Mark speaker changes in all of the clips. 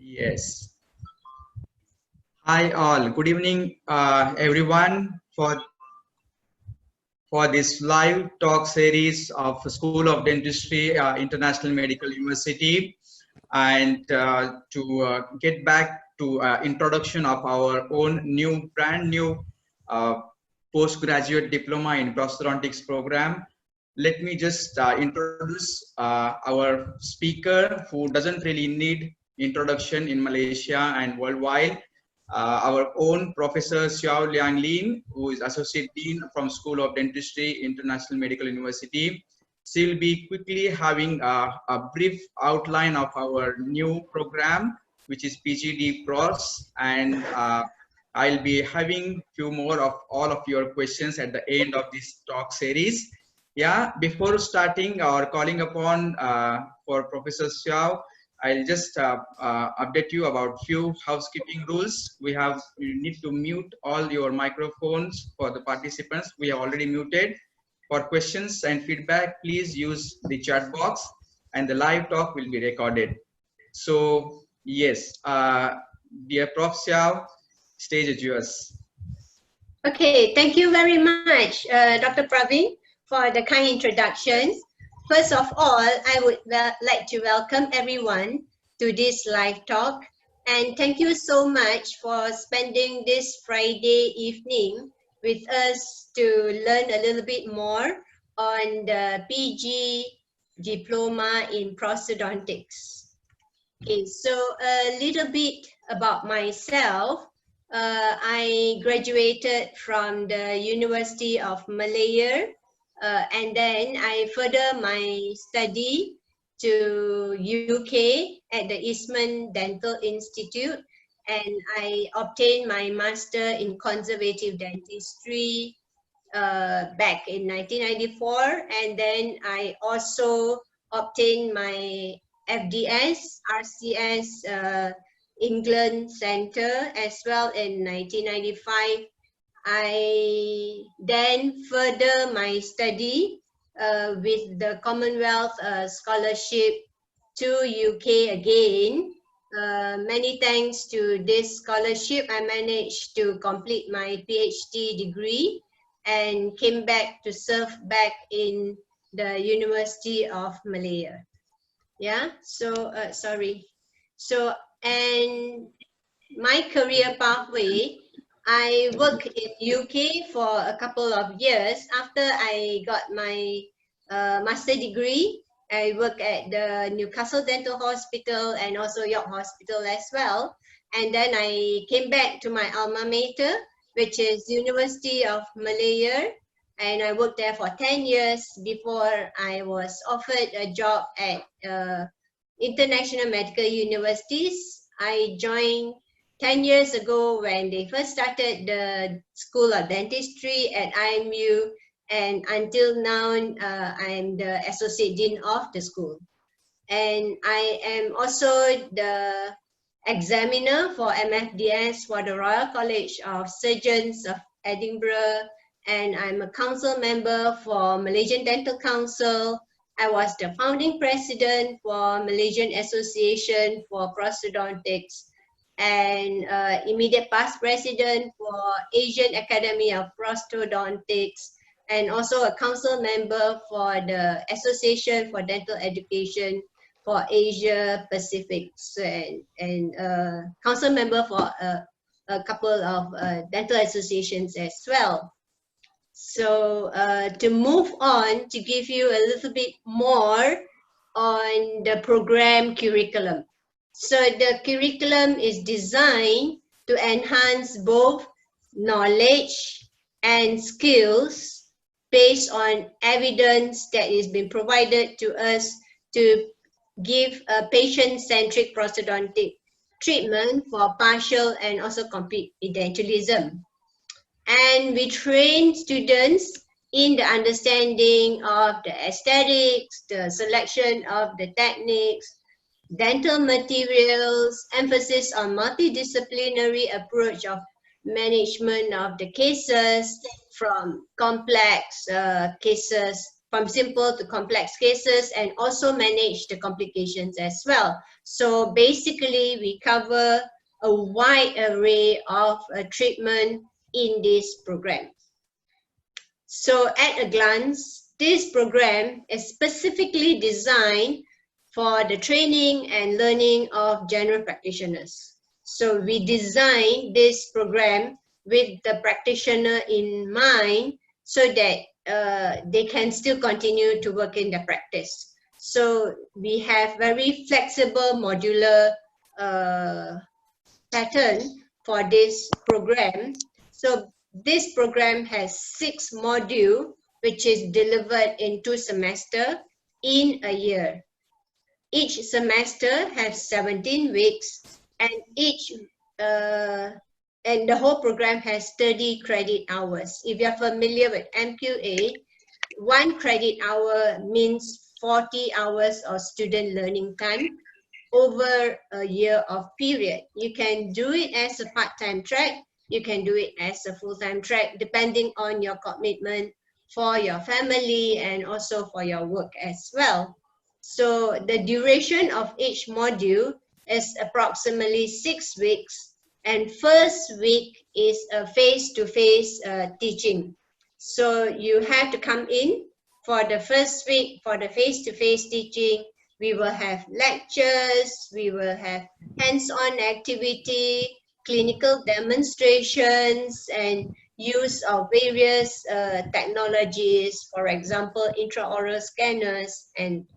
Speaker 1: Yes. Hi all. Good evening, everyone, for this live talk series of School of Dentistry, International Medical University, and to get back to introduction of our own brand new uh, postgraduate diploma in prosthodontics program. Let me just introduce our speaker who doesn't really need introduction in Malaysia and worldwide. Our own Professor Seow Liang Lin, who is Associate Dean from School of Dentistry, International Medical University. She will be quickly having a brief outline of our new program, which is PGD Pros, and I'll be having few more of all of your questions at the end of this talk series. Yeah, before starting or calling upon for Professor Seow, I'll just update you about few housekeeping rules. You need to mute all your microphones for the participants. We have already muted. For questions and feedback, please use the chat box, and the live talk will be recorded. So yes, dear Prof Seow, stage is yours.
Speaker 2: Okay, thank you very much, Dr. Praveen, for the kind introduction. First of all, I would like to welcome everyone to this live talk, and thank you so much for spending this Friday evening with us to learn a little bit more on the PG Diploma in Prosthodontics. Okay, so a little bit about myself. I graduated from the University of Malaya, and then I further my study to UK at the Eastman Dental Institute, and I obtained my master in conservative dentistry back in 1994, and then I also obtained my FDS, RCS England Center as well in 1995. I then further my study with the Commonwealth Scholarship to UK again. Many thanks to this scholarship, I managed to complete my PhD degree and came back to serve back in the University of Malaya. Yeah, so sorry. So, and my career pathway, I worked in UK for a couple of years. After I got my master degree, I worked at the Newcastle Dental Hospital and also York Hospital as well. And then I came back to my alma mater, which is University of Malaya, and I worked there for 10 years before I was offered a job at international medical universities. I joined 10 years ago when they first started the School of Dentistry at IMU, and until now I'm the Associate Dean of the school. And I am also the examiner for MFDS for the Royal College of Surgeons of Edinburgh, and I'm a council member for Malaysian Dental Council. I was the founding president for Malaysian Association for Prosthodontics, and immediate past president for Asian Academy of Prosthodontics, and also a council member for the Association for Dental Education for Asia Pacific, and council member for a couple of dental associations as well. So to move on, to give you a little bit more on the program curriculum. So the curriculum is designed to enhance both knowledge and skills based on evidence that is being provided to us to give a patient-centric prosthodontic treatment for partial and also complete edentulism. And we train students in the understanding of the aesthetics, the selection of the techniques, dental materials, emphasis on multidisciplinary approach of management of the cases, from complex cases from simple to complex cases, and also manage the complications as well. So basically, we cover a wide array of treatment in this program. So at a glance, this program is specifically designed for the training and learning of general practitioners. So we designed this program with the practitioner in mind so that they can still continue to work in the practice. So we have very flexible modular pattern for this program. So this program has 6 modules, which is delivered in 2 semesters in a year. Each semester has 17 weeks, and and the whole program has 30 credit hours. If you're familiar with MQA, 1 credit hour means 40 hours of student learning time over a year of period. You can do it as a part-time track, you can do it as a full-time track, depending on your commitment for your family and also for your work as well. So the duration of each module is approximately 6 weeks, and first week is a face-to-face teaching. So you have to come in for the first week for the face-to-face teaching. We will have lectures, we will have hands-on activity, clinical demonstrations, and use of various technologies, for example, intraoral scanners, and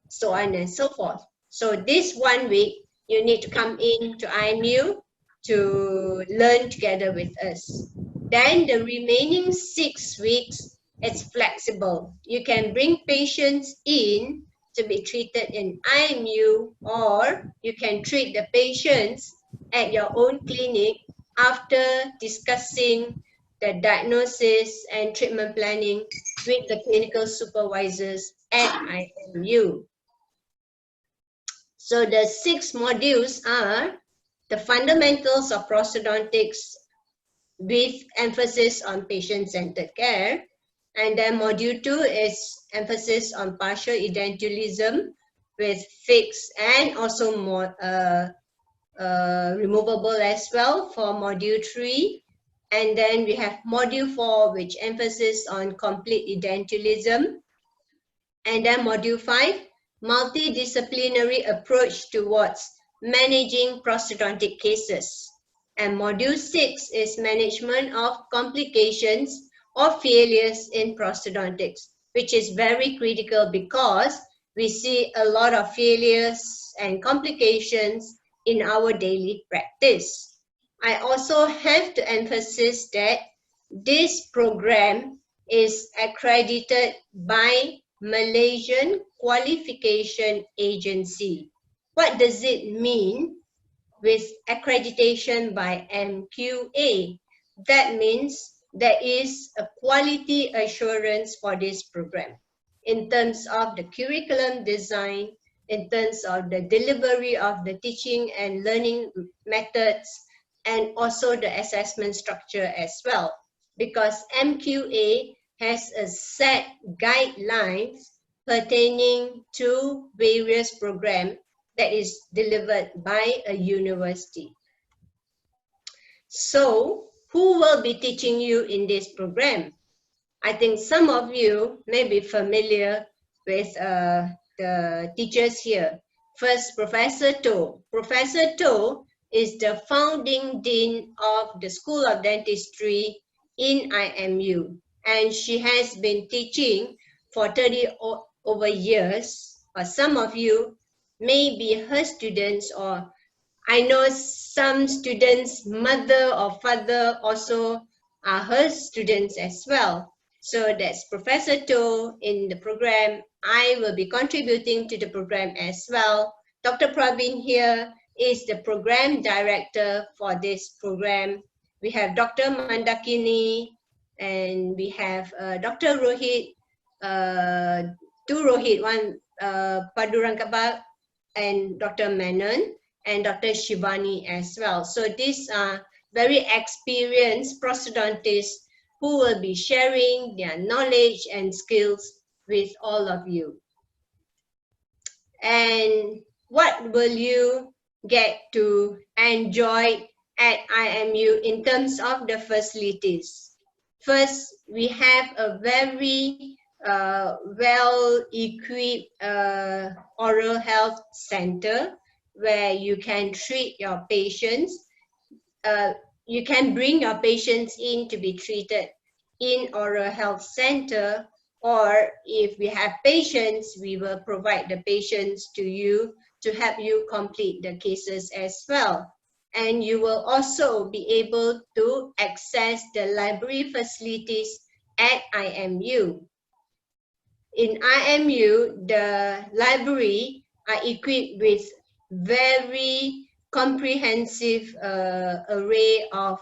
Speaker 2: so on and so forth. So this 1 week, you need to come in to IMU to learn together with us. Then the remaining 6 weeks, it's flexible. You can bring patients in to be treated in IMU, or you can treat the patients at your own clinic after discussing the diagnosis and treatment planning with the clinical supervisors at IMU. So the 6 modules are the fundamentals of prosthodontics with emphasis on patient-centered care. And then module 2 is emphasis on partial edentulism with fixed and also more removable as well for module 3. And then we have module 4, which emphasis on complete edentulism. And then module 5, multidisciplinary approach towards managing prosthodontic cases. And module 6 is management of complications or failures in prosthodontics, which is very critical because we see a lot of failures and complications in our daily practice. I also have to emphasize that this program is accredited by Malaysian Qualification Agency. What does it mean with accreditation by MQA? That means there is a quality assurance for this program in terms of the curriculum design, in terms of the delivery of the teaching and learning methods, and also the assessment structure as well. Because MQA has a set guidelines pertaining to various programs that is delivered by a university. So, who will be teaching you in this program? I think some of you may be familiar with the teachers here. First, Professor To. Professor To is the founding dean of the School of Dentistry in IMU, and she has been teaching for 30 over years. Or some of you may be her students, or I know some students' mother or father also are her students as well. So that's Professor To in the program. I will be contributing to the program as well. Dr. Praveen here is the program director for this program. We have Dr. Mandakini, and we have Dr. Rohit, two Rohit, one Padurangkabak, and Dr. Menon, and Dr. Shivani as well. So these are very experienced prosthodontists who will be sharing their knowledge and skills with all of you. And what will you get to enjoy at IMU in terms of the facilities? First, we have a very well-equipped oral health center where you can treat your patients. You can bring your patients in to be treated in oral health center, or if we have patients, we will provide the patients to you to help you complete the cases as well. And you will also be able to access the library facilities at IMU. In IMU, the library are equipped with very comprehensive array of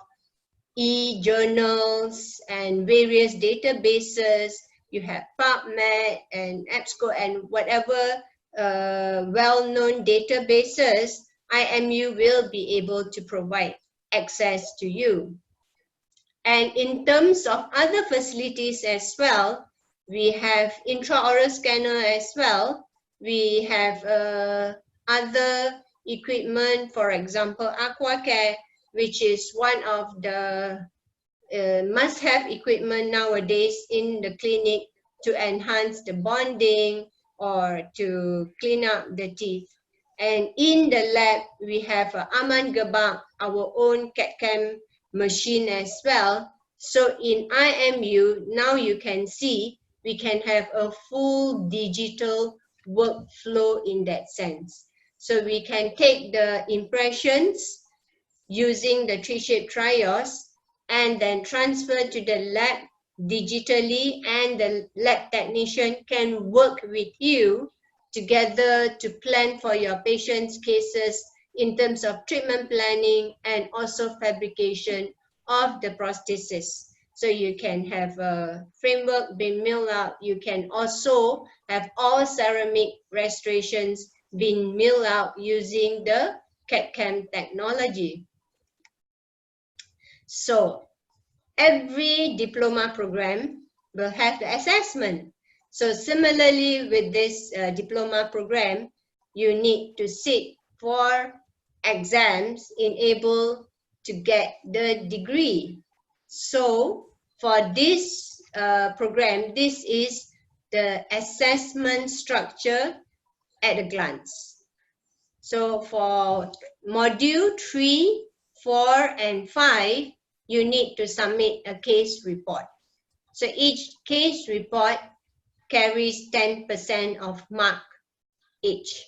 Speaker 2: e-journals and various databases. You have PubMed and EBSCO and whatever well-known databases, IMU will be able to provide access to you. And in terms of other facilities as well, we have intraoral scanner as well. We have other equipment, for example, AquaCare, which is one of the must-have equipment nowadays in the clinic to enhance the bonding or to clean up the teeth. And in the lab, we have Aman Gebak, our own CAD/CAM machine as well. So in IMU, now you can see we can have a full digital workflow in that sense. So we can take the impressions using the tree-shaped trios and then transfer to the lab digitally, and the lab technician can work with you together to plan for your patient's cases in terms of treatment planning and also fabrication of the prosthesis. So you can have a framework being milled out. You can also have all ceramic restorations being milled out using the CAD/CAM technology. So every diploma program will have the assessment. So similarly with this diploma program, you need to sit for exams in able to get the degree. So for this program, this is the assessment structure at a glance. So for module 3, 4, and 5, you need to submit a case report. So each case report carries 10% of mark each.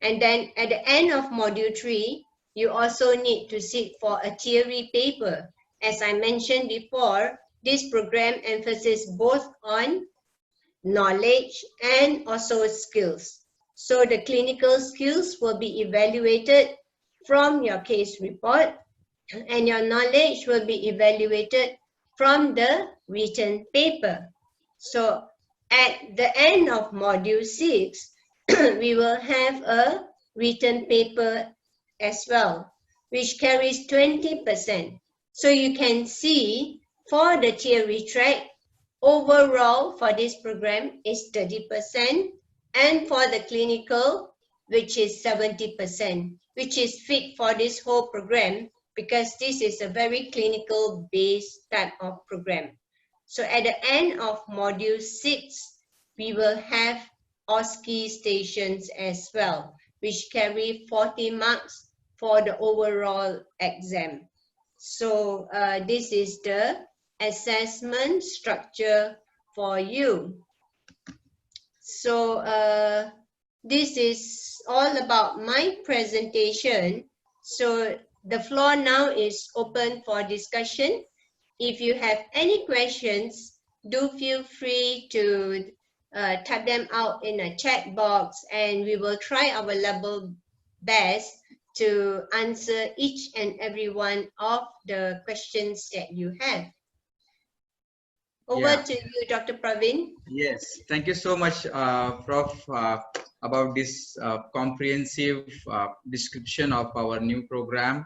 Speaker 2: And then at the end of module 3, you also need to sit for a theory paper. As I mentioned before, this program emphasizes both on knowledge and also skills. So the clinical skills will be evaluated from your case report, and your knowledge will be evaluated from the written paper. So at the end of module 6, we will have a written paper as well, which carries 20%. So you can see for the theory track, overall for this program is 30%, and for the clinical, which is 70%, which is fit for this whole program because this is a very clinical based type of program. So at the end of module 6, we will have OSCE stations as well, which carry 40 marks for the overall exam. So this is the assessment structure for you. So this is all about my presentation. So the floor now is open for discussion. If you have any questions, do feel free to type them out in a chat box, and we will try our level best to answer each and every one of the questions that you have. Over to you, Dr. Praveen.
Speaker 1: Yes, thank you so much, Prof, about this comprehensive description of our new program.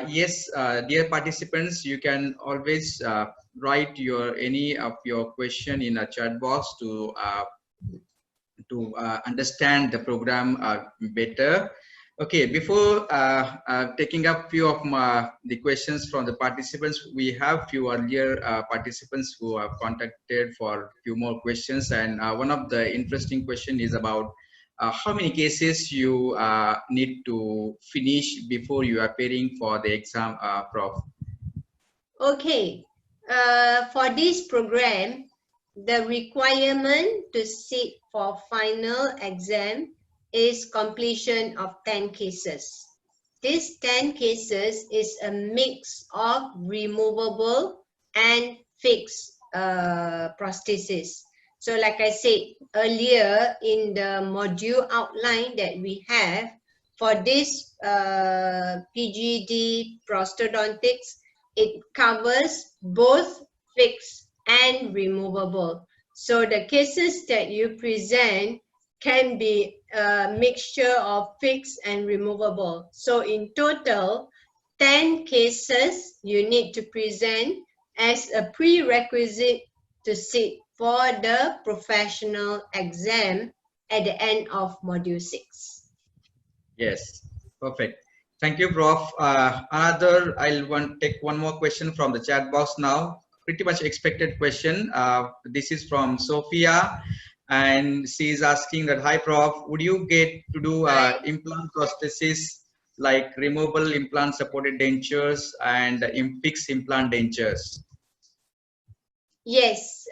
Speaker 1: Yes, dear participants, you can always write any of your question in a chat box to understand the program better. Okay, before taking up few of the questions from the participants, we have few earlier participants who have contacted for few more questions, and one of the interesting question is about how many cases you need to finish before you are appearing for the exam, Prof.
Speaker 2: Okay, for this program, the requirement to sit for final exam is completion of 10 cases. These 10 cases is a mix of removable and fixed prosthesis. So like I said earlier in the module outline that we have, for this PGD prosthodontics, it covers both fixed and removable. So the cases that you present can be a mixture of fixed and removable. So in total, 10 cases you need to present as a prerequisite to sit for the professional exam at the end of module 6.
Speaker 1: Yes, perfect. Thank you, Prof. I'll take one more question from the chat box now. Pretty much expected question. This is from Sophia, and she is asking that, hi, Prof, would you get to do implant prosthesis like removable implant supported dentures and fixed implant dentures?
Speaker 2: Yes,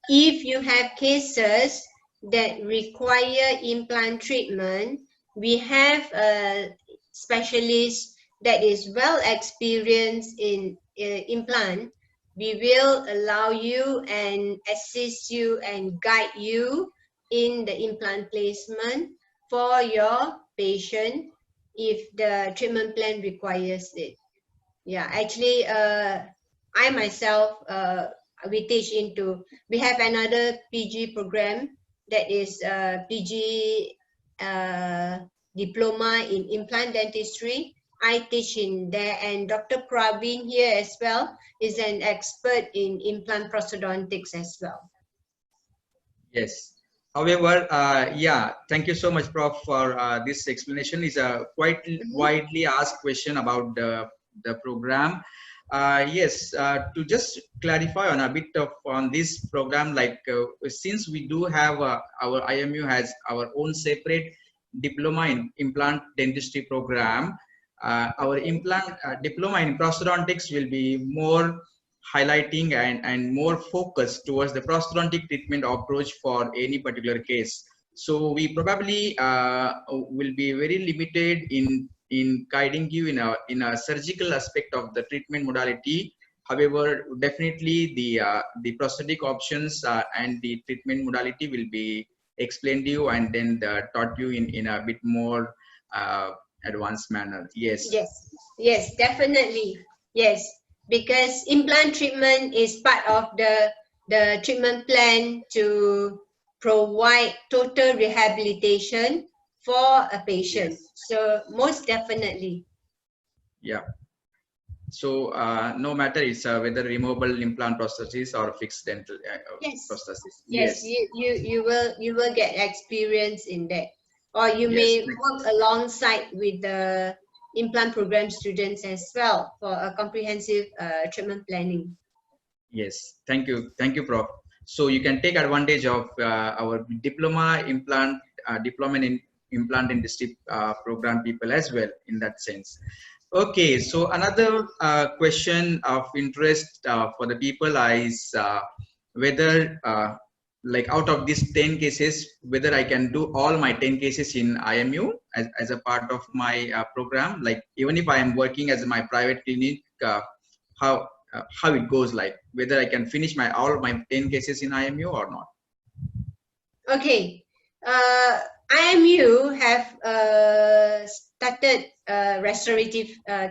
Speaker 2: if you have cases that require implant treatment, we have a specialist that is well experienced in implant. We will allow you and assist you and guide you in the implant placement for your patient if the treatment plan requires it. Yeah, actually, I myself, we have another PG program that is PG diploma in implant dentistry. I teach in there, and Dr. Praveen here as well is an expert in implant prosthodontics as well.
Speaker 1: Yes. However, yeah, thank you so much, Prof, for this explanation. Is a quite widely asked question about the program. Yes, to just clarify on a bit of on this program, like since we do have our IMU has our own separate diploma in implant dentistry program, our implant diploma in prosthodontics will be more highlighting and more focused towards the prosthodontic treatment approach for any particular case. So we probably will be very limited in guiding you in a surgical aspect of the treatment modality. However, definitely the prosthetic options and the treatment modality will be explained to you and then taught you in a bit more advanced manner. Yes.
Speaker 2: Yes. Yes, definitely. Yes, because implant treatment is part of the treatment plan to provide total rehabilitation for a patient.
Speaker 1: Yes.
Speaker 2: So most definitely.
Speaker 1: Yeah. So no matter it's whether removable implant prosthesis or fixed dental
Speaker 2: Yes.
Speaker 1: prosthesis.
Speaker 2: Yes, you will get experience in that, or you
Speaker 1: Yes.
Speaker 2: may work alongside with the implant program students as well for a comprehensive treatment planning.
Speaker 1: Yes, thank you, Prof. So you can take advantage of our diploma in implant dentistry program people as well in that sense. Okay, so another question of interest for the people is whether like out of these 10 cases, whether I can do all my 10 cases in IMU as a part of my program, like even if I am working as my private clinic, how it goes, like whether I can finish all my 10 cases in IMU or not.
Speaker 2: Okay, IMU have started restorative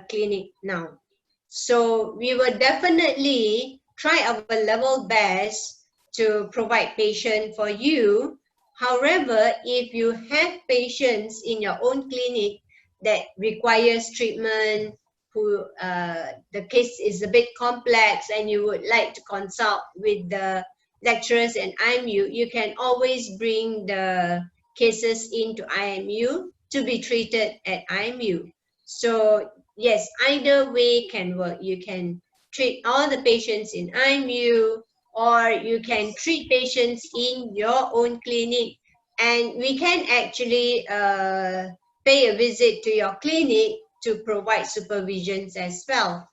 Speaker 2: clinic now, so we will definitely try our level best to provide patient for you. However, if you have patients in your own clinic that requires treatment, who the case is a bit complex and you would like to consult with the lecturers and IMU, you can always bring the cases into IMU to be treated at IMU. So yes, either way can work. You can treat all the patients in IMU, or you can treat patients in your own clinic, and we can actually pay a visit to your clinic to provide supervisions as well.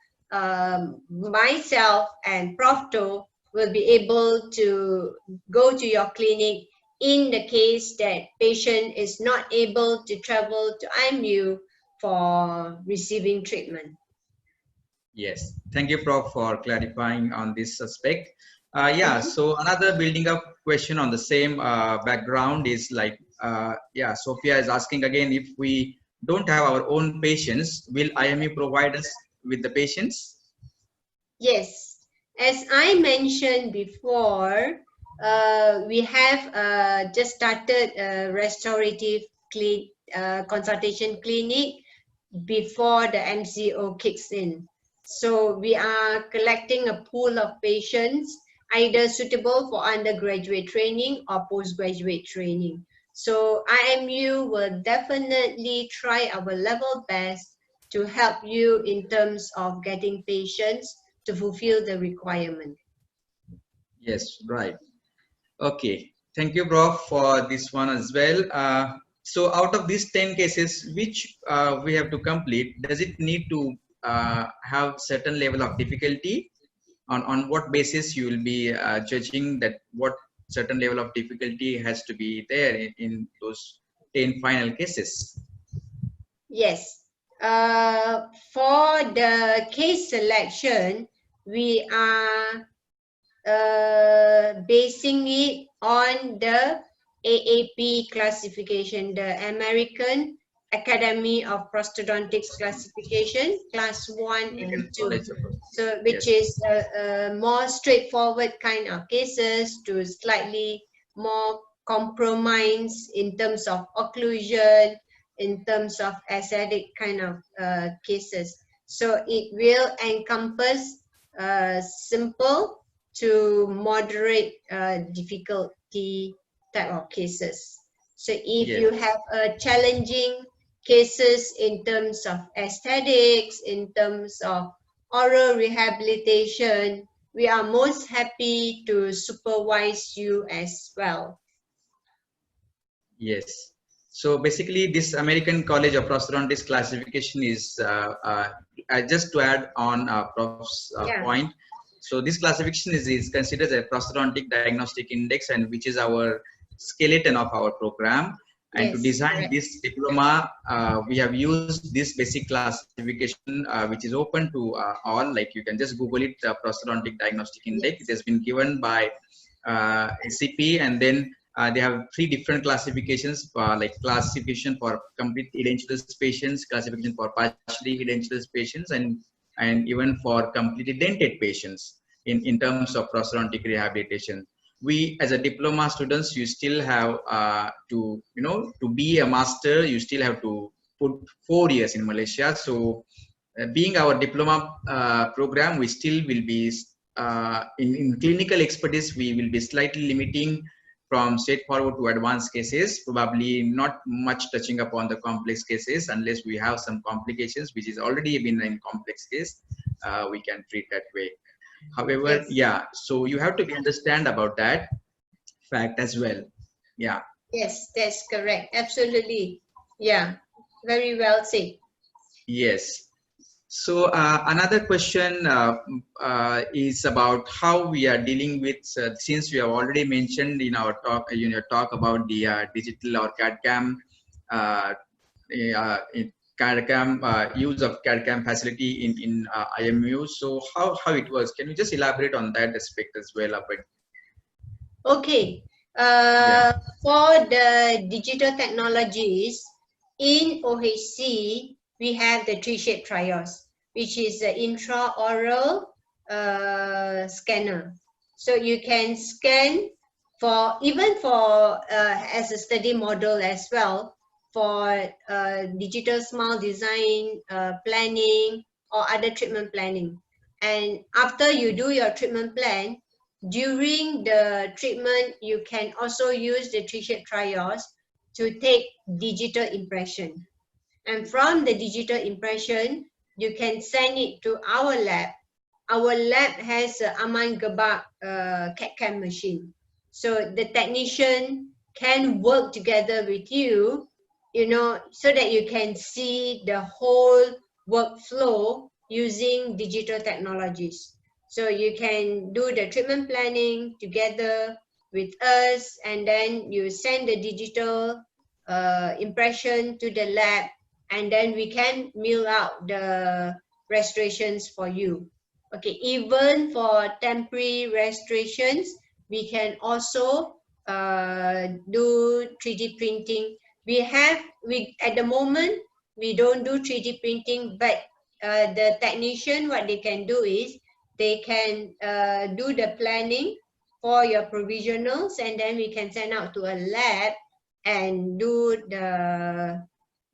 Speaker 2: Myself and Prof To will be able to go to your clinic in the case that patient is not able to travel to IMU for receiving treatment.
Speaker 1: Yes, thank you, Prof, for clarifying on this aspect.
Speaker 2: Mm-hmm.
Speaker 1: So another building up question on the same background is like, Sophia is asking again, if we don't have our own patients, will IMU provide us with the patients?
Speaker 2: Yes, as I mentioned before, we have just started a restorative consultation clinic before the MCO kicks in. So we are collecting a pool of patients either suitable for undergraduate training or postgraduate training. So IMU will definitely try our level best to help you in terms of getting patients to fulfill the requirement.
Speaker 1: Yes, right. Okay, thank you, Prof, for this one as well. So out of these 10 cases, which we have to complete, does it need to have certain level of difficulty? On what basis you will be judging that what certain level of difficulty has to be there in those 10 final cases?
Speaker 2: Yes. For the case selection, we are basing it on the AAP classification, the American Academy of Prosthodontics classification, class 1 and 2. So which is a more straightforward kind of cases to slightly more compromise in terms of occlusion, in terms of aesthetic kind of cases. So it will encompass simple to moderate difficulty type of cases. So if you have a challenging cases in terms of aesthetics, in terms of oral rehabilitation, we are most happy to supervise you as well.
Speaker 1: Yes. So basically, this American College of Prosthodontics classification is just to add on Prof's point. So this classification is considered a prosthodontic diagnostic index, and which is our skeleton of our program. And to design this diploma, we have used this basic classification, which is open to all. Like you can just Google it, prosthodontic diagnostic index. It has been given by SCP, and then they have 3 different classifications, like classification for complete edentulous patients, classification for partially edentulous patients, and even for completely dented patients in terms of prosthodontic rehabilitation. We as a diploma students, you still have to be a master, you still have to put 4 years in Malaysia. So being our diploma program, we still will be in clinical expertise, we will be slightly limiting from straightforward to advanced cases, probably not much touching upon the complex cases unless we have some complications, which is already been in complex case, we can treat that way. However, so you have to understand about that fact as well.
Speaker 2: Yes, that's correct. Absolutely. Yeah, very well said.
Speaker 1: Yes. So another question is about how we are dealing with, since we have already mentioned in our talk about the digital or CAD-CAM use of CAD-CAM facility in IMU. So how it was? Can you just elaborate on that aspect as well a bit?
Speaker 2: Okay. For the digital technologies in OHC, we have the 3-shape trios, which is the intraoral scanner. So you can scan for even for as a study model as well for digital smile design, planning, or other treatment planning. And after you do your treatment plan, during the treatment, you can also use the 3-shape trios to take digital impression. And from the digital impression, you can send it to our lab. Our lab has a Aman Gebak CAD/CAM machine. So the technician can work together with you, so that you can see the whole workflow using digital technologies. So you can do the treatment planning together with us, and then you send the digital impression to the lab, and then we can mill out the restorations for you. Okay, even for temporary restorations, we can also do 3D printing. At the moment, we don't do 3D printing, but the technician, what they can do is they can do the planning for your provisionals, and then we can send out to a lab and do the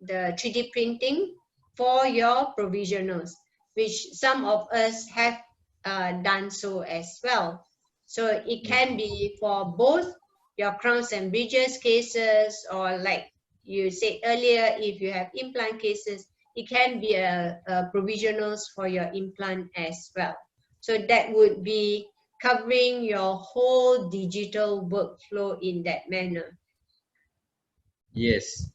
Speaker 2: 3D printing for your provisionals, which some of us have done so as well. So it can be for both your crowns and bridges cases, or like you said earlier, if you have implant cases, it can be a provisionals for your implant as well. So that would be covering your whole digital workflow in that manner.
Speaker 1: Yes,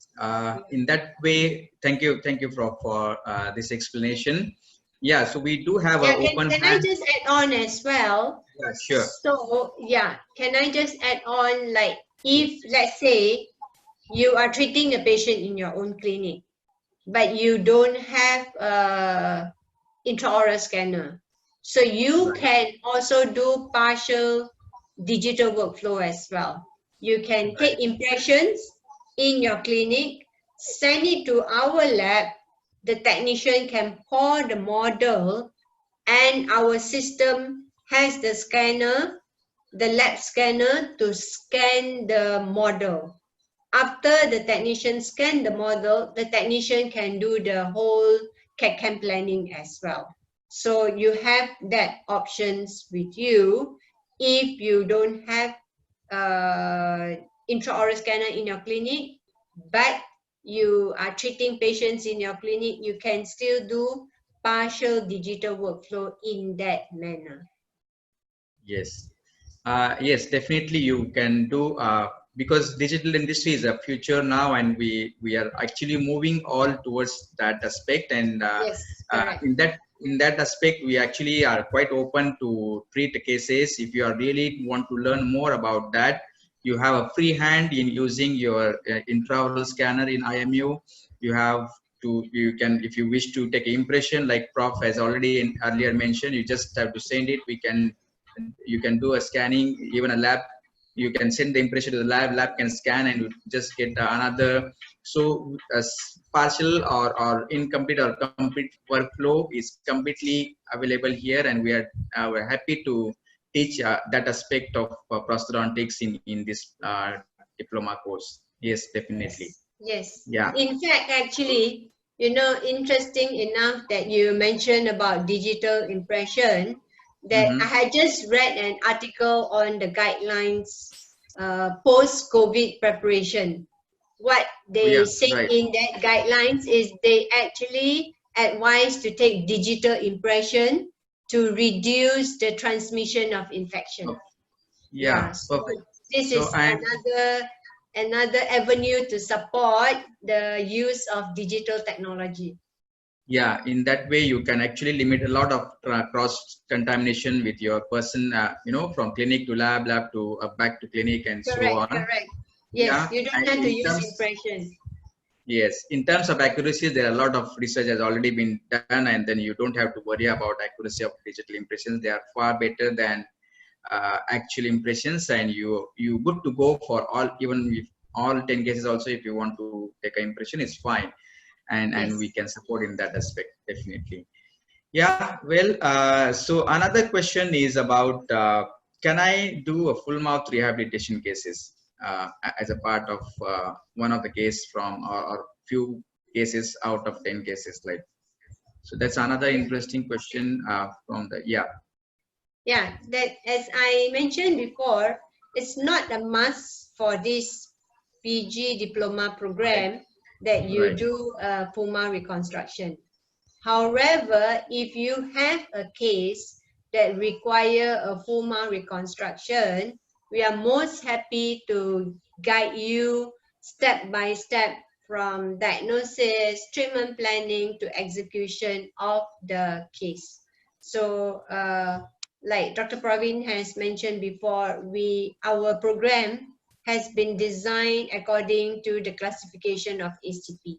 Speaker 1: in that way, thank you, for this explanation. Yeah, so we do have
Speaker 2: Yeah,
Speaker 1: an open
Speaker 2: can I
Speaker 1: hand.
Speaker 2: just add on as well?
Speaker 1: Yeah, sure.
Speaker 2: So yeah, can I just add on, like, if let's say you are treating a patient in your own clinic, but you don't have a intraoral scanner, so you
Speaker 1: Right.
Speaker 2: can also do partial digital workflow as well. You can
Speaker 1: Right.
Speaker 2: take impressions in your clinic, send it to our lab. The technician can pour the model, and our system has the scanner, the lab scanner, to scan the model. After the technician scan the model, the technician can do the whole CAD/CAM planning as well. So you have that options with you. If you don't have intraoral scanner in your clinic, but you are treating patients in your clinic, you can still do partial digital workflow in that manner.
Speaker 1: Yes. Yes, definitely you can do, because digital dentistry is a future now, and we are actually moving all towards that aspect. And
Speaker 2: Yes, correct.
Speaker 1: in that aspect, we actually are quite open to treat cases. If you are really want to learn more about that, you have a free hand in using your intraoral scanner in IMU. You can, if you wish to take an impression, like Prof has already earlier mentioned, you just have to send it. You can do a scanning, even a lab, you can send the impression to the lab can scan, and you just get another. So partial or incomplete or complete workflow is completely available here, and we're happy to teach that aspect of prosthodontics in this diploma course. Yes, definitely.
Speaker 2: Yes, yes.
Speaker 1: Yeah.
Speaker 2: In fact, actually, interesting enough that you mentioned about digital impression, that I
Speaker 1: Mm-hmm.
Speaker 2: had just read an article on the guidelines post-COVID preparation. What
Speaker 1: Oh,
Speaker 2: they
Speaker 1: yeah,
Speaker 2: say
Speaker 1: right.
Speaker 2: in that guidelines is they actually advise to take digital impression to reduce the transmission of infection.
Speaker 1: Oh,
Speaker 2: Yeah,
Speaker 1: yeah,
Speaker 2: so
Speaker 1: perfect.
Speaker 2: this
Speaker 1: So,
Speaker 2: is
Speaker 1: and
Speaker 2: another avenue to support the use of digital technology.
Speaker 1: yeah, in that way you can actually limit a lot of cross contamination with your person, from clinic to lab to back to clinic, and so
Speaker 2: Correct,
Speaker 1: on.
Speaker 2: correct. Yes,
Speaker 1: Yeah.
Speaker 2: you don't
Speaker 1: And
Speaker 2: have to
Speaker 1: in
Speaker 2: use
Speaker 1: terms,
Speaker 2: impression.
Speaker 1: yes, in terms of accuracy, there are a lot of research has already been done, and then you don't have to worry about accuracy of digital impressions. They are far better than actual impressions, and you good to go for all, even if all 10 cases also, if you want to take an impression, it's fine. And we
Speaker 2: Yes.
Speaker 1: can support in that aspect, definitely. Yeah, well, so another question is about, can I do a full mouth rehabilitation cases as a part of one of the case from, or few cases out of 10 cases, like? So that's another interesting question from the, yeah.
Speaker 2: Yeah, that as I mentioned before, it's not a must for this PG diploma program that you
Speaker 1: Right.
Speaker 2: do full mouth reconstruction. However, if you have a case that require a full mouth reconstruction, we are most happy to guide you step by step from diagnosis, treatment planning to execution of the case. So like Dr. Praveen has mentioned before, our program has been designed according to the classification of ACP.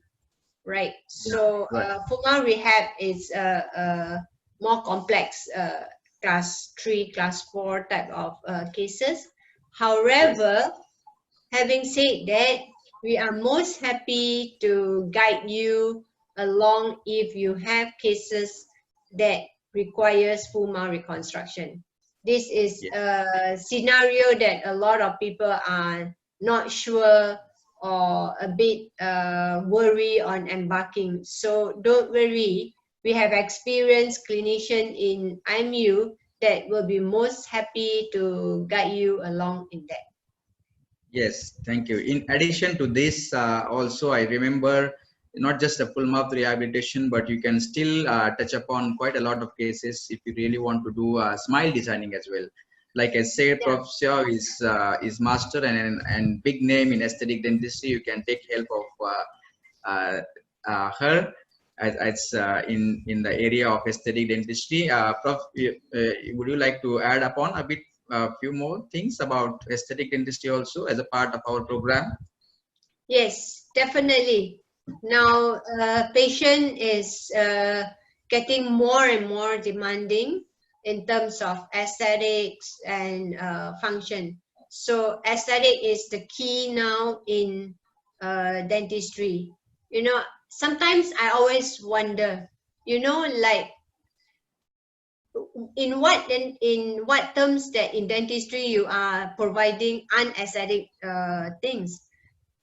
Speaker 2: Right.
Speaker 1: Yeah.
Speaker 2: So
Speaker 1: Right.
Speaker 2: full mouth rehab is more complex class 3, class 4 type of cases. However, having said that, we are most happy to guide you along if you have cases that requires full mouth reconstruction. This is
Speaker 1: Yeah.
Speaker 2: a scenario that a lot of people are not sure or a bit worry on embarking. So don't worry, we have experienced clinician in IMU that will be most happy to guide you along in that.
Speaker 1: Yes, thank you. In addition to this, also I remember not just a full mouth rehabilitation, but you can still touch upon quite a lot of cases if you really want to do smile designing as well. Like I said,
Speaker 2: Yeah.
Speaker 1: Prof Seow is master and big name in aesthetic dentistry. You can take help of her as in the area of aesthetic dentistry. Prof, would you like to add upon a bit? A few more things about aesthetic dentistry also as a part of our program?
Speaker 2: Yes, definitely. Now, patient is getting more and more demanding in terms of aesthetics and function. So aesthetic is the key now in dentistry. You know, sometimes I always wonder, you know, like in what terms that in dentistry you are providing unaesthetic things.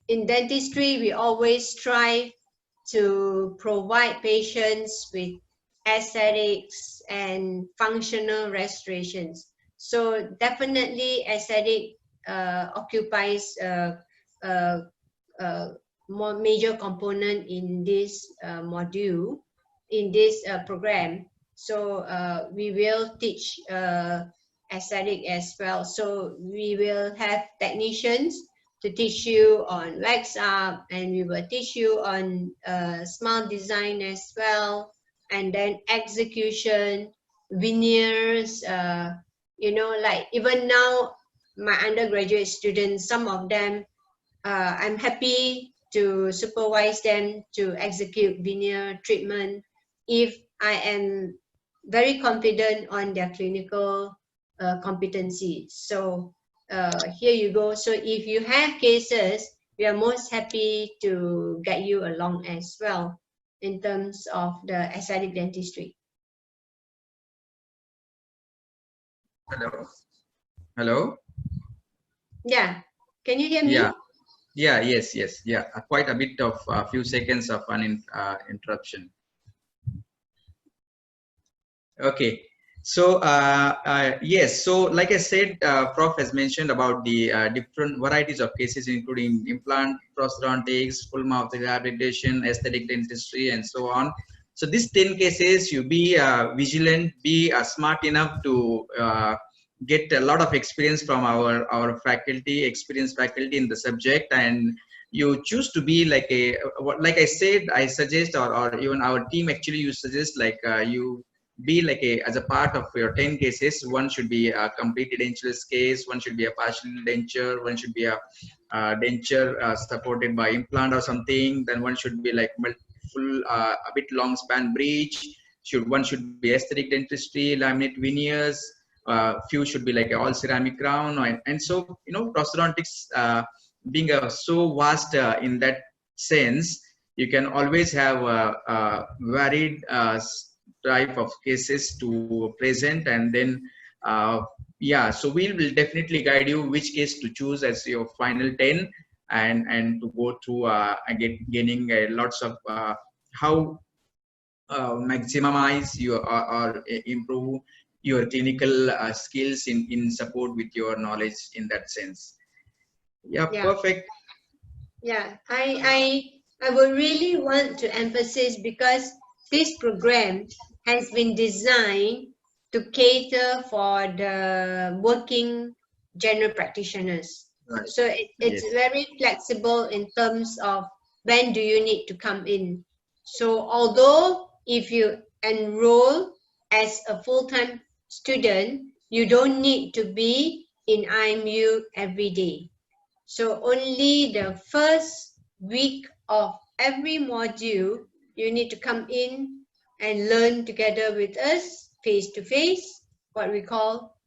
Speaker 2: In dentistry, we always strive to provide patients with aesthetics and functional restorations. So definitely aesthetic occupies a more major component in this module, in this program. So we will teach aesthetic as well. So we will have technicians to teach you on wax up, and we will teach you on smile design as well, and then execution, veneers, you know, like even now my undergraduate students, some of them, I'm happy to supervise them to execute veneer treatment if I am very confident on their clinical competency. So here you go. So if you have cases, we are most happy to guide you along as well in terms of the aesthetic dentistry.
Speaker 1: Hello. Hello.
Speaker 2: Yeah. Can you hear
Speaker 1: Yeah.
Speaker 2: me?
Speaker 1: Yeah. Yes. Yes. Yeah. Quite a bit of a few seconds of an interruption. Okay. So yes. So like I said, Prof has mentioned about the different varieties of cases, including implant, prosthodontics, full mouth rehabilitation, aesthetic dentistry, and so on. So these 10 cases, you be vigilant, be smart enough to get a lot of experience from our faculty, experienced faculty in the subject, and you choose to be like a, like I said, I suggest, or even our team actually, you suggest like you be like a, as a part of your 10 cases, one should be a complete edentulous case, one should be a partial denture, one should be a denture supported by implant or something, then one should be like full a bit long span bridge, one should be aesthetic dentistry, laminate veneers, few should be like a all ceramic crown, and so you know, prosthodontics being so vast in that sense, you can always have a varied type of cases to present, and then yeah, so we will definitely guide you which case to choose as your final 10, and to go through gaining lots of how maximize your or improve your clinical skills in support with your knowledge in that sense. Yeah,
Speaker 2: Yeah.
Speaker 1: perfect.
Speaker 2: Yeah, I would really want to emphasize, because this program has been designed to cater for the working general practitioners.
Speaker 1: Right.
Speaker 2: So it's
Speaker 1: Yes.
Speaker 2: very flexible in terms of when do you need to come in. So although if you enroll as a full-time student, you don't need to be in IMU every day. So only the first week of every module, you need to come in and learn together with us face to face, what we call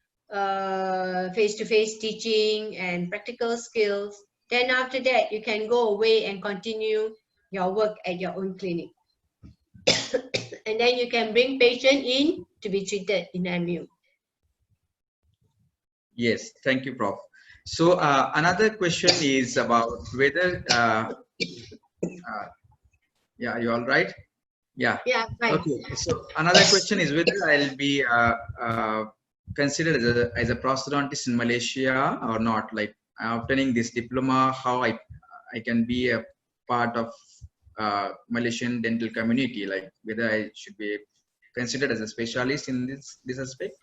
Speaker 2: face to face teaching and practical skills. Then after that, you can go away and continue your work at your own clinic. And then you can bring patient in to be treated in MU.
Speaker 1: Yes, thank you, Prof. So another question is about whether yeah, you all right? Yeah.
Speaker 2: Yeah, fine.
Speaker 1: Okay. So another question is whether I'll be considered as a prosthodontist in Malaysia or not. Like obtaining this diploma, how I can be a part of Malaysian dental community. Like whether I should be considered as a specialist in this aspect.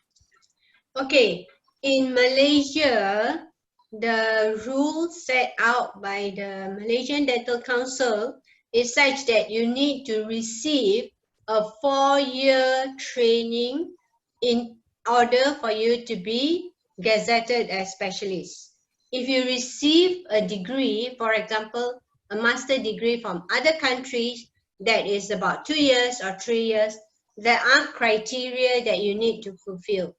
Speaker 2: Okay, in Malaysia, the rules set out by the Malaysian Dental Council is such that you need to receive a 4-year training in order for you to be gazetted as specialist. If you receive a degree, for example, a master degree from other countries that is about 2 years or 3 years, there are criteria that you need to fulfill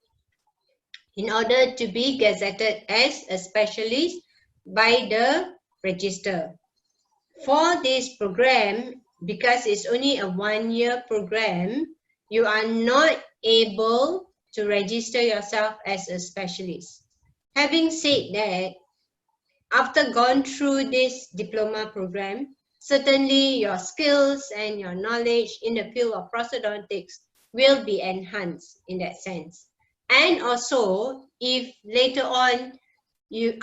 Speaker 2: in order to be gazetted as a specialist by the register. For this program, because it's only a 1-year program, you are not able to register yourself as a specialist. Having said that, after gone through this diploma program, certainly your skills and your knowledge in the field of prosthodontics will be enhanced in that sense. And also, if later on,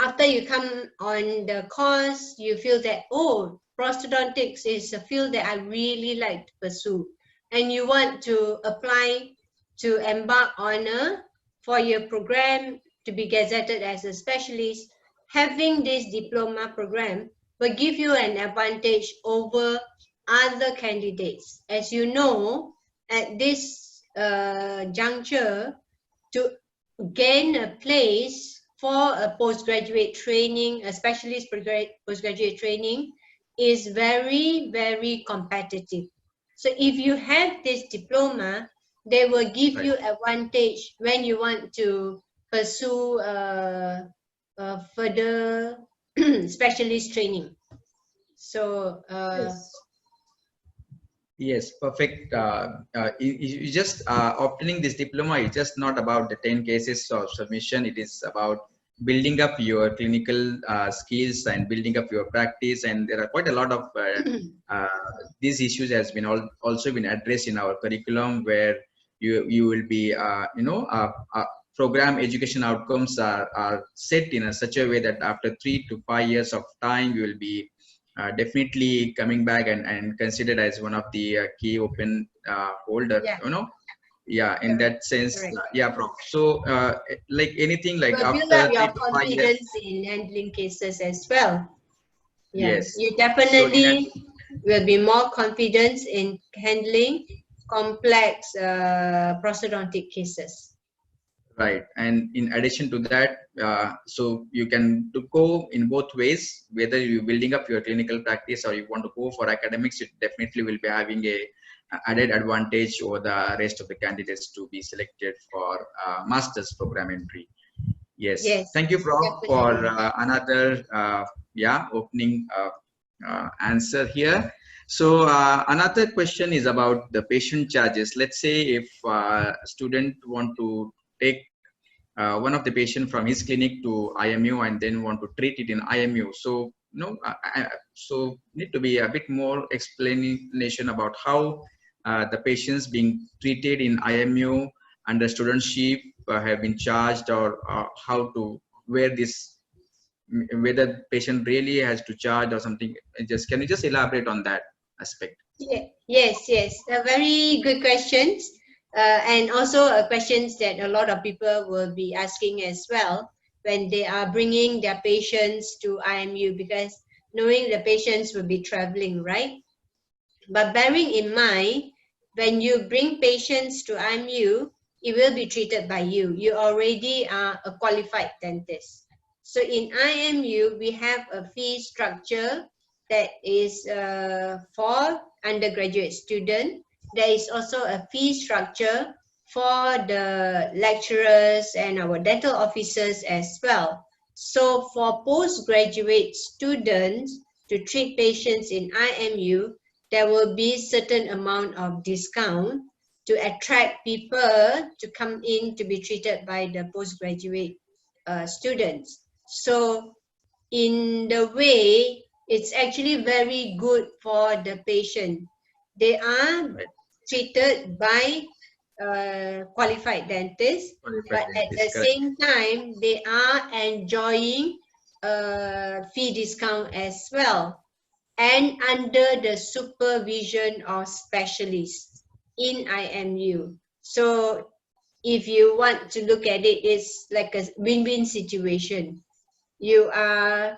Speaker 2: after you come on the course, you feel that, oh, prosthodontics is a field that I really like to pursue, and you want to apply to embark on a 4-year program to be gazetted as a specialist, having this diploma program will give you an advantage over other candidates. As you know, at this juncture, to gain a place for a postgraduate training, a specialist postgraduate training, is very, very competitive. So if you have this diploma, they will give you advantage when you want to pursue further specialist training. So
Speaker 1: Yes, perfect. You just obtaining this diploma is just not about the 10 cases of submission. It is about building up your clinical skills and building up your practice. And there are quite a lot of these issues has been also been addressed in our curriculum, where you will be program education outcomes are set in such a way that after 3 to 5 years of time, you will be definitely coming back and considered as one of the key open holder, in that sense. Yeah, Prof. So like anything like
Speaker 2: will build
Speaker 1: after
Speaker 2: up
Speaker 1: 3
Speaker 2: your
Speaker 1: to 5 years.
Speaker 2: confidence in handling cases as well.
Speaker 1: Yes.
Speaker 2: You definitely will be more confident in handling complex prosthodontic cases.
Speaker 1: Right, and in addition to that, so you can go in both ways. Whether you're building up your clinical practice or you want to go for academics, it definitely will be having a added advantage over the rest of the candidates to be selected for master's program entry. Yes. Thank you, Prof,
Speaker 2: definitely.
Speaker 1: for another opening answer here. So another question is about the patient charges. Let's say if a student want to take one of the patient from his clinic to IMU and then want to treat it in IMU. So so need to be a bit more explanation about how the patients being treated in IMU under studentship have been charged, or how to, where this, whether patient really has to charge or something. Just can you just elaborate on that aspect?
Speaker 2: Yes, a very good questions, and also questions that a lot of people will be asking as well when they are bringing their patients to IMU, because knowing the patients will be traveling, right? But bearing in mind, when you bring patients to IMU, it will be treated by you. You already are a qualified dentist. So in IMU, we have a fee structure that is for undergraduate student. There is also a fee structure for the lecturers and our dental officers as well. So for postgraduate students to treat patients in IMU, there will be certain amount of discount to attract people to come in to be treated by the postgraduate students. So in the way, it's actually very good for the patient. They are treated by qualified dentists, but at the same time, they are enjoying fee discount as well, and under the supervision of specialists in IMU. So if you want to look at it, it's like a win-win situation. You are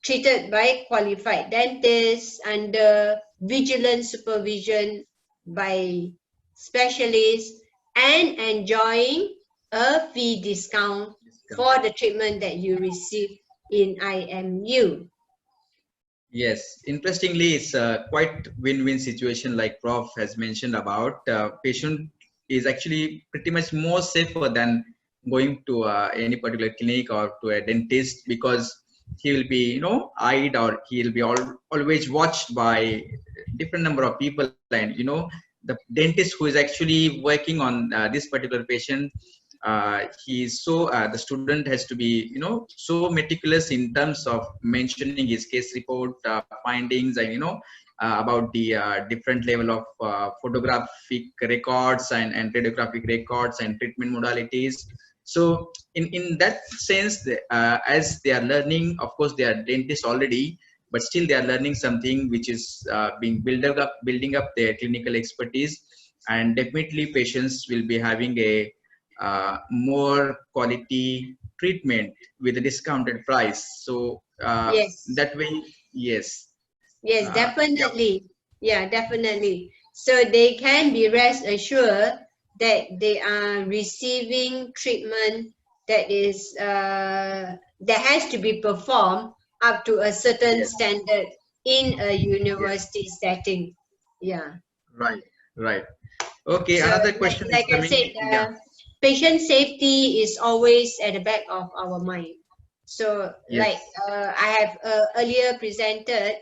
Speaker 2: treated by qualified dentists under vigilant supervision by specialists and enjoying a fee discount for the treatment that you receive in IMU.
Speaker 1: Yes, interestingly, it's a quite win-win situation, like Prof has mentioned about. Patient is actually pretty much more safer than going to any particular clinic or to a dentist, because he will be, eyed, or he'll be always watched by different number of people, and the dentist who is actually working on this particular patient, he's so the student has to be so meticulous in terms of mentioning his case report findings, and about the different level of photographic records and radiographic records and treatment modalities. So in that sense, as they are learning, of course they are dentists already, but still they are learning something which is being building up their clinical expertise, and definitely patients will be having a more quality treatment with a discounted price. So
Speaker 2: Yes.
Speaker 1: that way, yes.
Speaker 2: Yes,
Speaker 1: Yeah.
Speaker 2: definitely. Yeah, definitely. So they can be rest assured that they are receiving treatment that is that has to be performed up to a certain
Speaker 1: Yes.
Speaker 2: standard in a
Speaker 1: Yes.
Speaker 2: university setting. Yeah.
Speaker 1: Right. Right. Okay.
Speaker 2: So
Speaker 1: Another question is
Speaker 2: like I
Speaker 1: coming.
Speaker 2: said,
Speaker 1: Yeah.
Speaker 2: patient safety is always at the back of our mind. So
Speaker 1: Yes.
Speaker 2: I have earlier presented,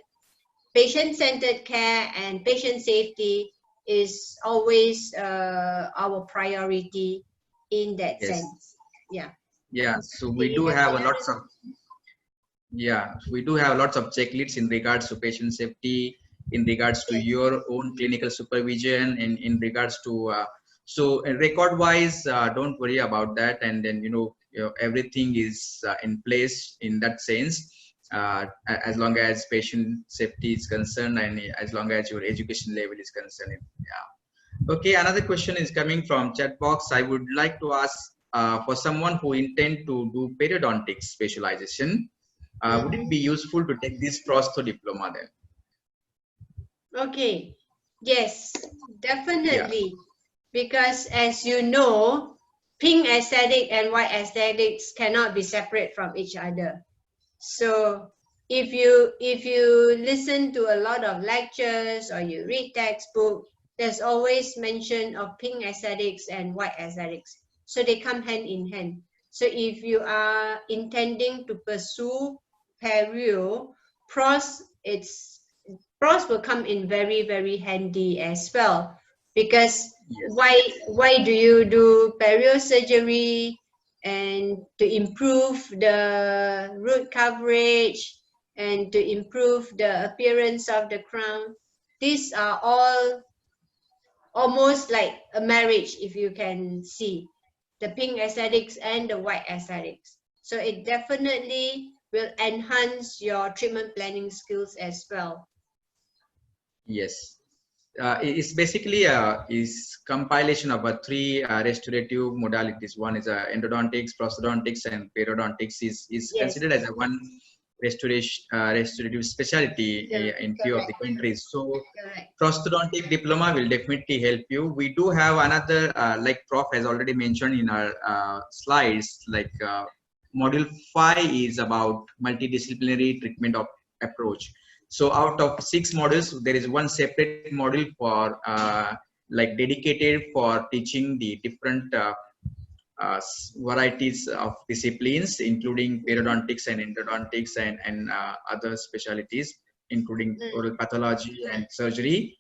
Speaker 2: patient-centered care and patient safety is always our priority in that
Speaker 1: Yes.
Speaker 2: sense. Yeah.
Speaker 1: Yeah. So
Speaker 2: Do
Speaker 1: we
Speaker 2: you
Speaker 1: do
Speaker 2: have
Speaker 1: have a
Speaker 2: another?
Speaker 1: lots of, yeah, we do have lots of checklists in regards to patient safety, in regards to
Speaker 2: Yes.
Speaker 1: your own clinical supervision, and in regards to so record wise, don't worry about that, and then everything is in place in that sense, as long as patient safety is concerned, and as long as your education level is concerned. Yeah. Okay, another question is coming from chat box. I would like to ask, for someone who intend to do periodontics specialization, would it be useful to take this Prostho diploma then?
Speaker 2: Okay. Yes,
Speaker 1: Yeah.
Speaker 2: definitely. Because as you know, pink aesthetic and white aesthetics cannot be separate from each other. So if you listen to a lot of lectures or you read textbook, there's always mention of pink aesthetics and white aesthetics. So they come hand in hand. So if you are intending to pursue perio, pros will come in very, very handy as well. Because
Speaker 1: Yes.
Speaker 2: why do you do perio surgery? And to improve the root coverage and to improve the appearance of the crown. These are all almost like a marriage, if you can see the pink aesthetics and the white aesthetics. So it definitely will enhance your treatment planning skills as well.
Speaker 1: Yes. It's basically is compilation of three restorative modalities. One is endodontics, prosthodontics, and periodontics. Is
Speaker 2: Yes,
Speaker 1: considered as a one restorative specialty in few of the
Speaker 2: correct,
Speaker 1: countries. So
Speaker 2: correct.
Speaker 1: prosthodontic diploma will definitely help you. We do have another, like Prof has already mentioned in our slides, like module 5 is about multidisciplinary treatment of approach. So out of 6 modules, there is one separate module for like dedicated for teaching the different varieties of disciplines, including periodontics and endodontics and other specialties, including oral pathology and surgery.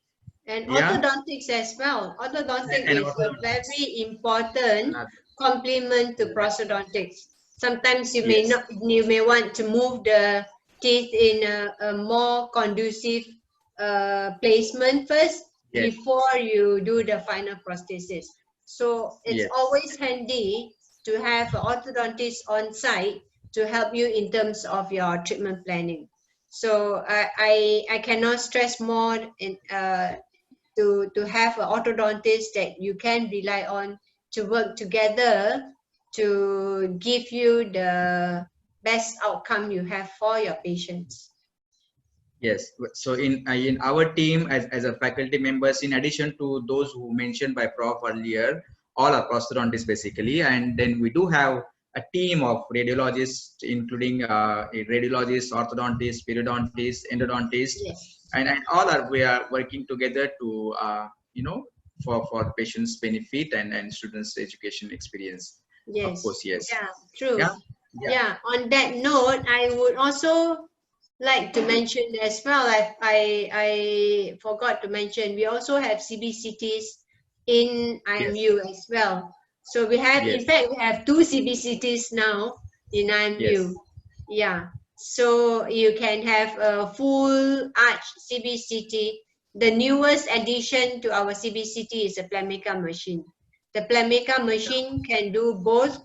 Speaker 2: And
Speaker 1: Yeah,
Speaker 2: orthodontics as well. Orthodontic
Speaker 1: and
Speaker 2: is a
Speaker 1: orthodontics.
Speaker 2: very important
Speaker 1: Another.
Speaker 2: complement to
Speaker 1: Yes,
Speaker 2: prosthodontics. Sometimes you may
Speaker 1: yes,
Speaker 2: not, you may want to move the teeth in a more conducive placement first
Speaker 1: yes,
Speaker 2: before you do the final prosthesis. So it's
Speaker 1: yes,
Speaker 2: always handy to have an orthodontist on site to help you in terms of your treatment planning. So I cannot stress more in to have an orthodontist that you can rely on to work together to give you the best outcome you have for your patients.
Speaker 1: yes. So in our team as a faculty members, in addition to those who mentioned by Prof earlier, all are prosthodontists basically, and then we do have a team of radiologists, including a radiologist, orthodontist, periodontist, endodontist,
Speaker 2: Yes.
Speaker 1: and all are we are working together to you know for patients' benefit and students' education experience. Of
Speaker 2: Yes.
Speaker 1: course, yes.
Speaker 2: Yeah, true.
Speaker 1: Yeah, yeah,
Speaker 2: Yeah, on that note, I would also like to mention as well, I forgot to mention, we also have CBCTs in
Speaker 1: yes,
Speaker 2: IMU as well. So we have, in
Speaker 1: yes,
Speaker 2: fact, we have 2 CBCTs now in IMU.
Speaker 1: yes,
Speaker 2: Yeah, so you can have a full arch CBCT. The newest addition to our CBCT is a Plamica machine. The Plamica machine can do both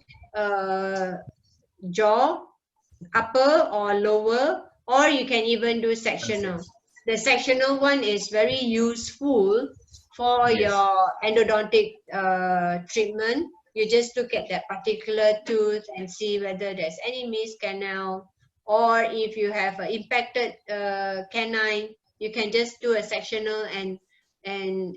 Speaker 2: jaw, upper or lower, or you can even do sectional. The sectional one is very useful for
Speaker 1: yes,
Speaker 2: your endodontic treatment. You just look at that particular tooth and see whether there's any missed canal, or if you have an impacted canine, you can just do a sectional and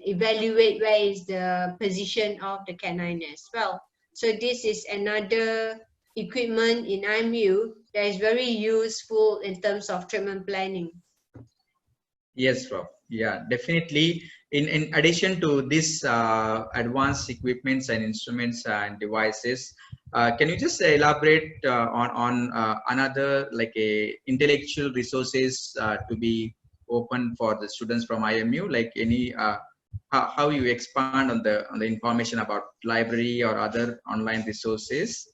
Speaker 2: evaluate where is the position of the canine as well. So this is another equipment in IMU that is very useful in terms of treatment planning.
Speaker 1: yes, Prof. Yeah, definitely. In addition to this advanced equipments and instruments and devices, can you just elaborate on another like a intellectual resources to be open for the students from IMU, like any how you expand on the information about library or other online resources?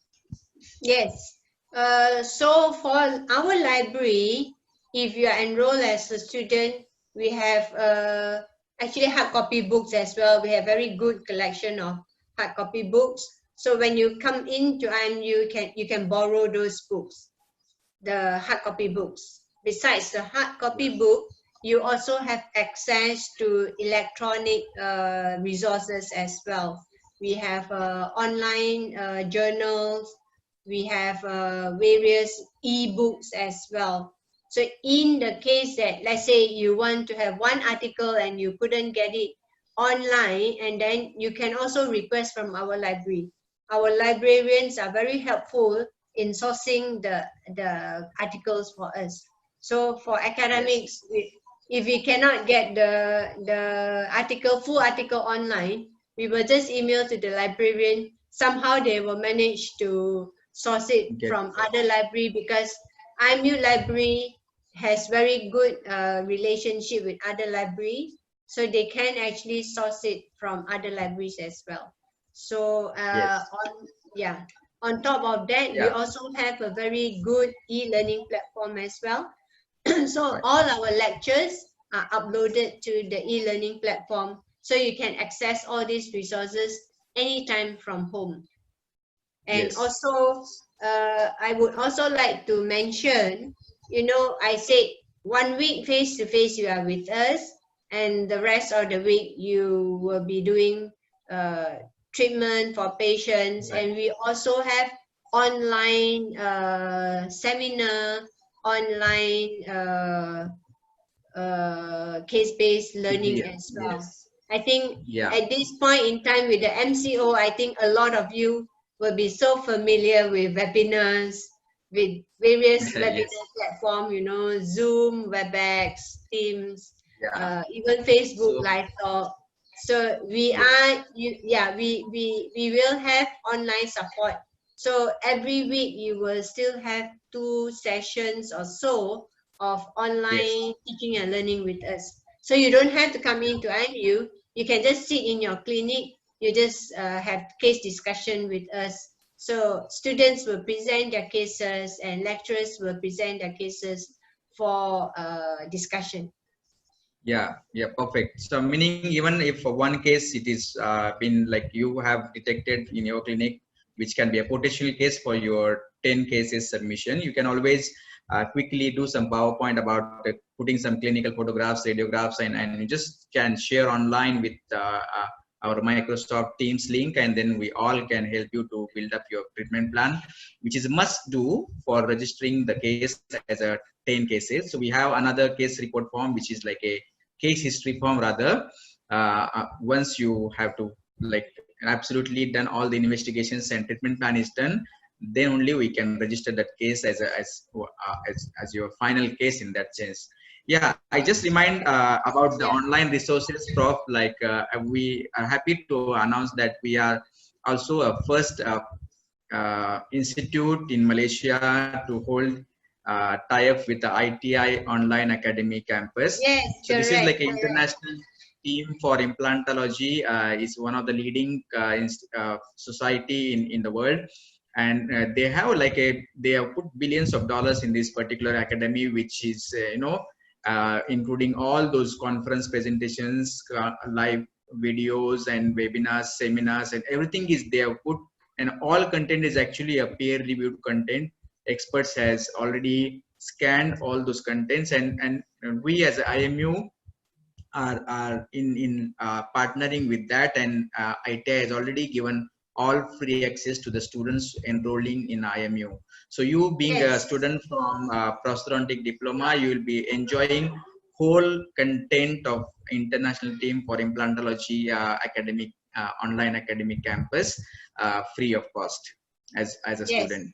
Speaker 2: Yes. So for our library, if you are enrolled as a student, we have actually hard copy books as well. We have very good collection of hard copy books. So when you come into IMU, you can borrow those books, the hard copy books. Besides the hard copy book, you also have access to electronic resources as well. We have online journals, we have various e-books as well. So in the case that, let's say you want to have one article and you couldn't get it online, and then you can also request from our library. Our librarians are very helpful in sourcing the articles for us. So for academics, if we cannot get the article, full article online, we will just email to the librarian. Somehow they will manage to source it
Speaker 1: Get
Speaker 2: from other library, because IMU library has very good relationship with other library, so they can actually source it from other libraries as well. So
Speaker 1: yes,
Speaker 2: on top of that, we
Speaker 1: yeah,
Speaker 2: also have a very good e-learning platform as well. So
Speaker 1: right,
Speaker 2: all our lectures are uploaded to the e-learning platform. so you can access all these resources anytime from home. And
Speaker 1: Yes.
Speaker 2: also, I would also like to mention, you know, I said 1 week face-to-face you are with us, and the rest of the week you will be doing treatment for patients.
Speaker 1: Right.
Speaker 2: And we also have online seminar, online case-based learning
Speaker 1: PDF.
Speaker 2: as well.
Speaker 1: Yes.
Speaker 2: I think
Speaker 1: Yeah.
Speaker 2: at this point in time with the MCO, I think a lot of you will be so familiar with webinars, with various
Speaker 1: Yes.
Speaker 2: webinar platform, you know, Zoom, WebEx, Teams,
Speaker 1: Yeah.
Speaker 2: even Facebook
Speaker 1: So
Speaker 2: Live Talk. So we
Speaker 1: yes.
Speaker 2: are, we will have online support. So every week you will still have 2 sessions or so of
Speaker 1: Yes.
Speaker 2: online teaching and learning with us. So you don't have to come into IMU. You can just sit in your clinic. You just have case discussion with us. So students will present their cases and lecturers will present their cases for discussion.
Speaker 1: Yeah, yeah, perfect. So meaning even if for one case it is been like you have detected in your clinic, which can be a potential case for your 10 cases submission, you can always quickly do some PowerPoint about putting some clinical photographs, radiographs, and you just can share online with our Microsoft Teams link, and then we all can help you to build up your treatment plan, which is a must do for registering the case as a 10 cases. So we have another case report form, which is like a case history form rather. Once you have to like absolutely done all the investigations and treatment plan is done, then only we can register that case as as your final case in that sense. Yeah, I just remind about the
Speaker 2: Yeah.
Speaker 1: online resources, Prof. Like we are happy to announce that we are also a first institute in Malaysia to hold tie-up with the ITI Online Academy campus.
Speaker 2: Yes,
Speaker 1: So this is like
Speaker 2: correct,
Speaker 1: an
Speaker 2: correct.
Speaker 1: international team for implantology. Is one of the leading society in the world, and they have like they have put billions of dollars in this particular academy, which is including all those conference presentations, live videos and webinars, seminars, and everything is they have put, and all content is actually a peer reviewed content. Experts has already scanned all those contents, and we as IMU are in partnering with that, and ITI has already given all free access to the students enrolling in IMU. So you being a
Speaker 2: Yes,
Speaker 1: student from Prosthodontic Diploma, you will be enjoying whole content of International Team for Implantology academic online academic campus free of cost as a
Speaker 2: yes,
Speaker 1: student.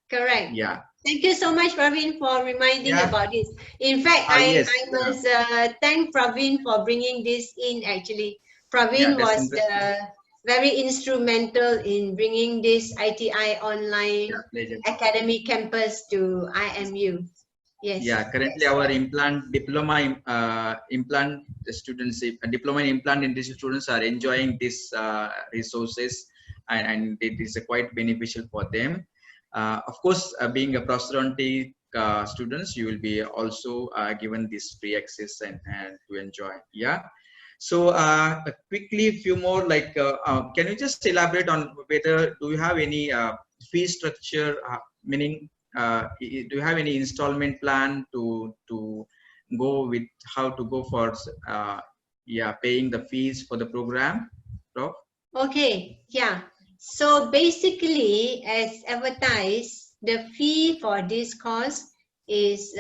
Speaker 2: correct.
Speaker 1: Yeah.
Speaker 2: Thank you so much, Praveen, for reminding
Speaker 1: Yeah.
Speaker 2: about this. In fact,
Speaker 1: Yes.
Speaker 2: I must thank Praveen for bringing this in actually.
Speaker 1: Yeah,
Speaker 2: Praveen
Speaker 1: that's
Speaker 2: was
Speaker 1: interesting.
Speaker 2: very instrumental in bringing this ITI
Speaker 1: Yeah,
Speaker 2: online
Speaker 1: pleasure.
Speaker 2: academy campus to IMU. Yes,
Speaker 1: Yeah, currently
Speaker 2: that's
Speaker 1: our
Speaker 2: right.
Speaker 1: implant diploma implant students, diploma in implant dentistry students are enjoying these resources, and it is quite beneficial for them. Of course, being a prosthodontic students, you will be also given this free access and to enjoy. Yeah. So quickly, few more like, can you just elaborate on whether do you have any fee structure, meaning do you have any installment plan to go with how to go for yeah, paying the fees for the program, Prof?
Speaker 2: Okay, yeah. So basically, as advertised, the fee for this course is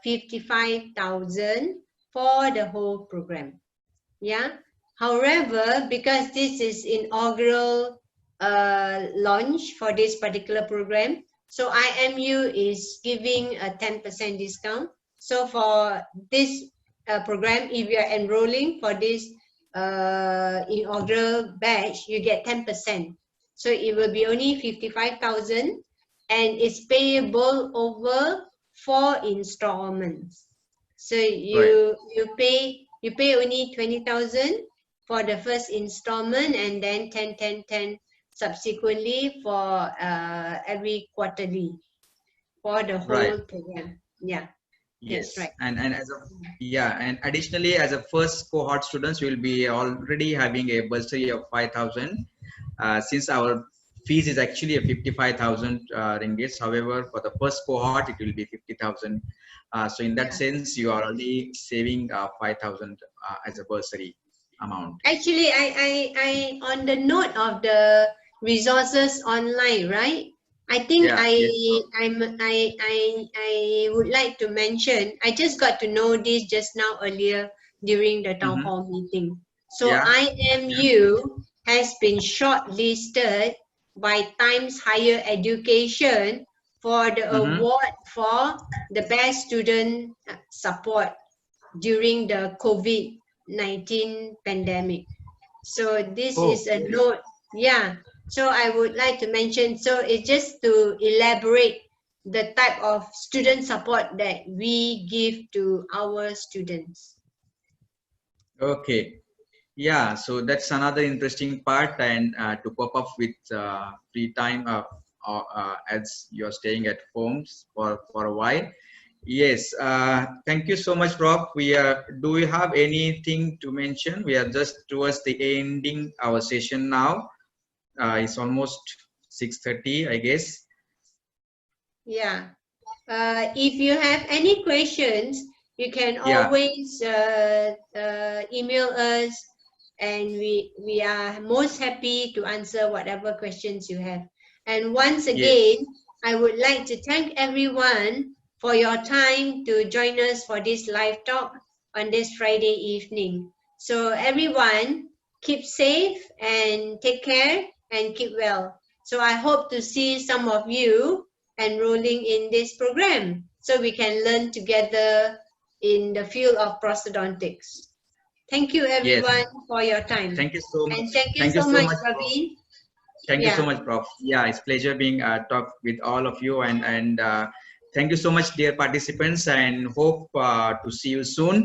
Speaker 2: 55,000 for the whole program. Yeah. However, because this is inaugural launch for this particular program, so IMU is giving a 10% discount. So for this program, if you are enrolling for this inaugural batch, you get 10%. So it will be only 55,000 and it's payable over 4 installments. So
Speaker 1: Right.
Speaker 2: you pay only 20,000 for the first installment and then 10, 10, 10 subsequently for every quarterly for the
Speaker 1: Right.
Speaker 2: whole program. Yeah.
Speaker 1: Yes,
Speaker 2: right.
Speaker 1: and as a and additionally, as a first cohort students, we will be already having a bursary of 5,000. Since our fees is actually a 55,000 ringgits. However, for the first cohort, it will be 50,000. So in that sense, you are already saving 5,000 as a bursary amount.
Speaker 2: Actually, I on the note of the resources online, right? I think
Speaker 1: Yeah. Yes.
Speaker 2: I would like to mention. I just got to know this just now earlier during the town
Speaker 1: Mm-hmm.
Speaker 2: hall meeting. So
Speaker 1: Yeah. Yeah.
Speaker 2: IMU has been shortlisted by Times Higher Education for the
Speaker 1: Mm-hmm.
Speaker 2: award for the best student support during the COVID-19 pandemic. So this is a
Speaker 1: Okay.
Speaker 2: note, so I would like to mention, so it's just to elaborate the type of student support that we give to our students.
Speaker 1: Okay. Yeah, so that's another interesting part, and to pop up with free time as you're staying at homes for a while. Yes, thank you so much, Prof. Do we have anything to mention? We are just towards the ending our session now. It's almost 6:30, I guess.
Speaker 2: Yeah. If you have any questions, you can
Speaker 1: Yeah.
Speaker 2: always email us, and we are most happy to answer whatever questions you have. And once
Speaker 1: Yes.
Speaker 2: again, I would like to thank everyone for your time to join us for this live talk on this Friday evening. So everyone, keep safe and take care and keep well. So I hope to see some of you enrolling in this program so we can learn together in the field of prosthodontics. Thank you
Speaker 1: Yes.
Speaker 2: everyone for your time.
Speaker 1: Thank you so much.
Speaker 2: And thank you
Speaker 1: Thank you
Speaker 2: so
Speaker 1: so
Speaker 2: much,
Speaker 1: much, Prof.
Speaker 2: Praveen.
Speaker 1: Thank you so
Speaker 2: Yeah.
Speaker 1: much, Prof. Yeah, it's pleasure being talk with all of you, and thank you so much, dear participants, and hope to see you soon.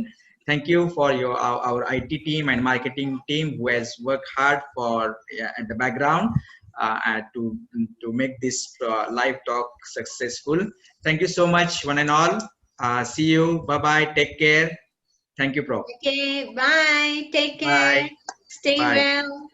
Speaker 1: Thank you for our IT team and marketing team who has worked hard for at the background to make this live talk successful. Thank you so much, one and all. See you. Bye bye. Take care. Thank you, Prof.
Speaker 2: Okay. Bye. Take care.
Speaker 1: Bye.
Speaker 2: Stay
Speaker 1: Bye.
Speaker 2: well.